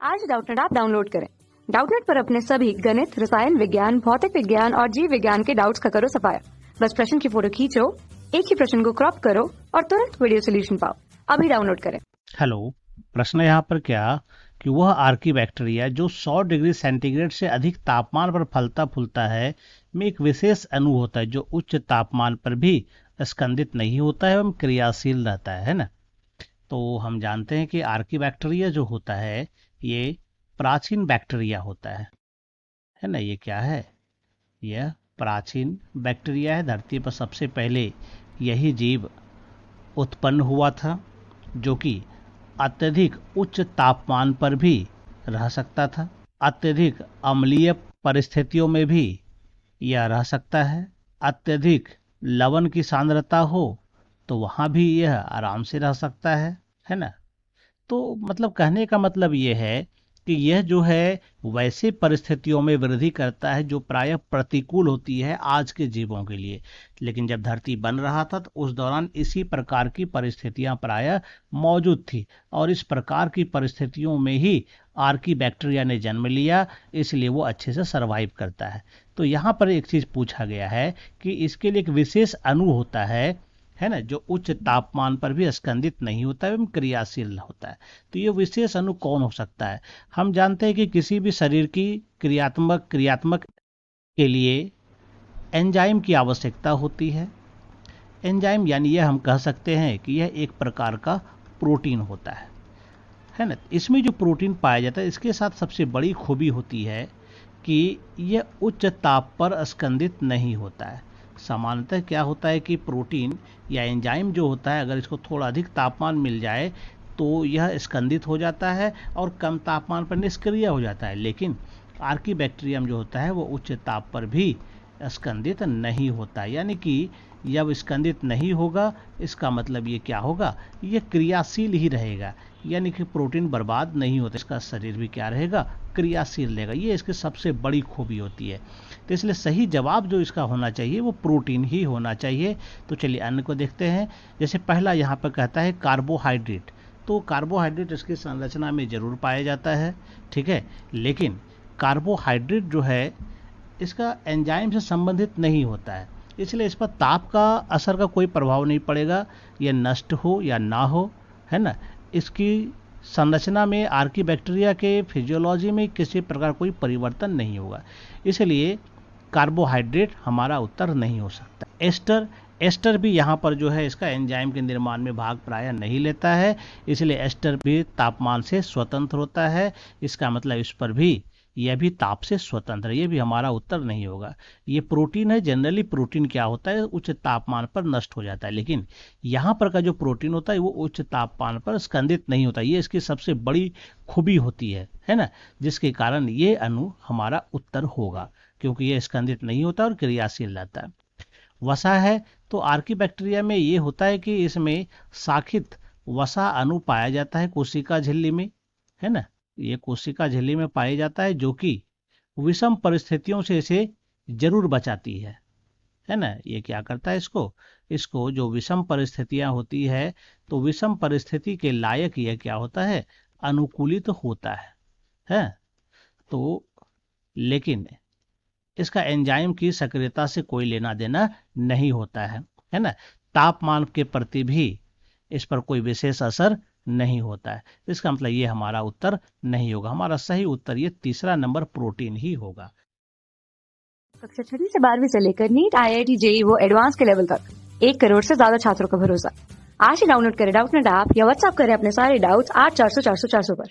आज Doubtnut app download करें। Doubtnut पर अपने सभी गणित, रसायन विज्ञान, भौतिक विज्ञान और जीव विज्ञान के डाउट्स का करो सफाया। बस प्रश्न की फोटो खींचो, एक ही प्रश्न को क्रॉप करो और तुरंत वीडियो सोल्यूशन पाओ। अभी डाउनलोड करें। हेलो, प्रश्न यहाँ पर क्या कि वह आर्की बैक्टीरिया जो 100 डिग्री सेंटीग्रेड से अधिक तापमान पर फलता फूलता है में एक विशेष अणु होता है जो उच्च तापमान पर भी स्कंदित नहीं होता है एवं क्रियाशील रहता है ना। तो हम जानते हैं कि आर्की बैक्टीरिया जो होता है ये प्राचीन बैक्टीरिया होता है ना। ये क्या है? यह प्राचीन बैक्टीरिया है। धरती पर सबसे पहले यही जीव उत्पन्न हुआ था जो कि अत्यधिक उच्च तापमान पर भी रह सकता था। अत्यधिक अम्लीय परिस्थितियों में भी यह रह सकता है। अत्यधिक लवण की सांद्रता हो तो वहाँ भी यह आराम से रह सकता है ना। तो मतलब कहने का मतलब यह है कि यह जो है वैसे परिस्थितियों में वृद्धि करता है जो प्रायः प्रतिकूल होती है आज के जीवों के लिए। लेकिन जब धरती बन रहा था तो उस दौरान इसी प्रकार की परिस्थितियां प्रायः मौजूद थी और इस प्रकार की परिस्थितियों में ही आर्की बैक्टीरिया ने जन्म लिया, इसलिए वो अच्छे से सरवाइव करता है। तो यहाँ पर एक चीज पूछा गया है कि इसके लिए एक विशेष अणु होता है ना, जो उच्च तापमान पर भी स्कंदित नहीं होता है एवं क्रियाशील होता है। तो ये विशेष अणु कौन हो सकता है? हम जानते हैं कि किसी भी शरीर की क्रियात्मक के लिए एंजाइम की आवश्यकता होती है। एंजाइम यानी यह हम कह सकते हैं कि यह एक प्रकार का प्रोटीन होता है ना। इसमें जो प्रोटीन पाया जाता है इसके साथ सबसे बड़ी खूबी होती है कि यह उच्च ताप पर स्कंदित नहीं होता है। सामान्यतः क्या होता है कि प्रोटीन या एंजाइम जो होता है अगर इसको थोड़ा अधिक तापमान मिल जाए तो यह स्कंदित हो जाता है और कम तापमान पर निष्क्रिय हो जाता है। लेकिन आर्की बैक्टीरियम जो होता है वो उच्च ताप पर भी स्कंदित नहीं होता है। यानी कि जब स्कंदित नहीं होगा इसका मतलब ये क्या होगा, ये क्रियाशील ही रहेगा। यानी कि प्रोटीन बर्बाद नहीं होता, इसका शरीर भी क्या रहेगा, क्रियाशील रहेगा। ये इसकी सबसे बड़ी खूबी होती है। तो इसलिए सही जवाब जो इसका होना चाहिए वो प्रोटीन ही होना चाहिए। तो चलिए अन्य को देखते हैं। जैसे पहला यहाँ पर कहता है कार्बोहाइड्रेट। तो कार्बोहाइड्रेट इसकी संरचना में जरूर पाया जाता है, ठीक है। लेकिन कार्बोहाइड्रेट जो है इसका एंजाइम से संबंधित नहीं होता है, इसलिए इस पर ताप का असर का कोई प्रभाव नहीं पड़ेगा। यह नष्ट हो या ना हो, है ना, इसकी संरचना में आर्की बैक्टीरिया के फिजियोलॉजी में किसी प्रकार कोई परिवर्तन नहीं होगा। इसलिए कार्बोहाइड्रेट हमारा उत्तर नहीं हो सकता। एस्टर भी यहाँ पर जो है इसका एंजाइम के निर्माण में भाग प्रायः नहीं लेता है, इसलिए एस्टर भी तापमान से स्वतंत्र होता है। इसका मतलब इस पर भी यह भी ताप से स्वतंत्र है, ये भी हमारा उत्तर नहीं होगा। ये प्रोटीन है। जनरली प्रोटीन क्या होता है, उच्च तापमान पर नष्ट हो जाता है, लेकिन यहाँ पर का जो प्रोटीन होता है वो उच्च तापमान पर स्कंदित नहीं होता। ये इसकी सबसे बड़ी खूबी होती है ना, जिसके कारण ये अणु हमारा उत्तर होगा, क्योंकि ये स्कंदित नहीं होता और क्रियाशील रहता है। वसा है तो आर्की बैक्टीरिया में ये होता है कि इसमें शाखित वसा अणु पाया जाता है कोशिका झिल्ली में, है ना। ये कोशिका झिल्ली में पाया जाता है जो कि विषम परिस्थितियों से इसे जरूर बचाती है ना। ये क्या करता है, इसको जो विषम परिस्थितियां होती है तो विषम परिस्थिति के लायक यह क्या होता है, अनुकूलित होता है। तो लेकिन इसका एंजाइम की सक्रियता से कोई लेना देना नहीं होता है ना। तापमान के प्रति भी इस पर कोई विशेष असर नहीं होता है। इसका मतलब ये हमारा उत्तर नहीं होगा। हमारा सही उत्तर ये तीसरा नंबर प्रोटीन ही होगा। कक्षा 6 से 12वीं से लेकर नीट, IIT, JEE वो एडवांस के लेवल तक 1 करोड़ से ज्यादा छात्रों का भरोसा। आज ही डाउनलोड करें डाउटनेट ऐप या व्हाट्सएप करें अपने सारे डाउट्स 8400 400 400 पर।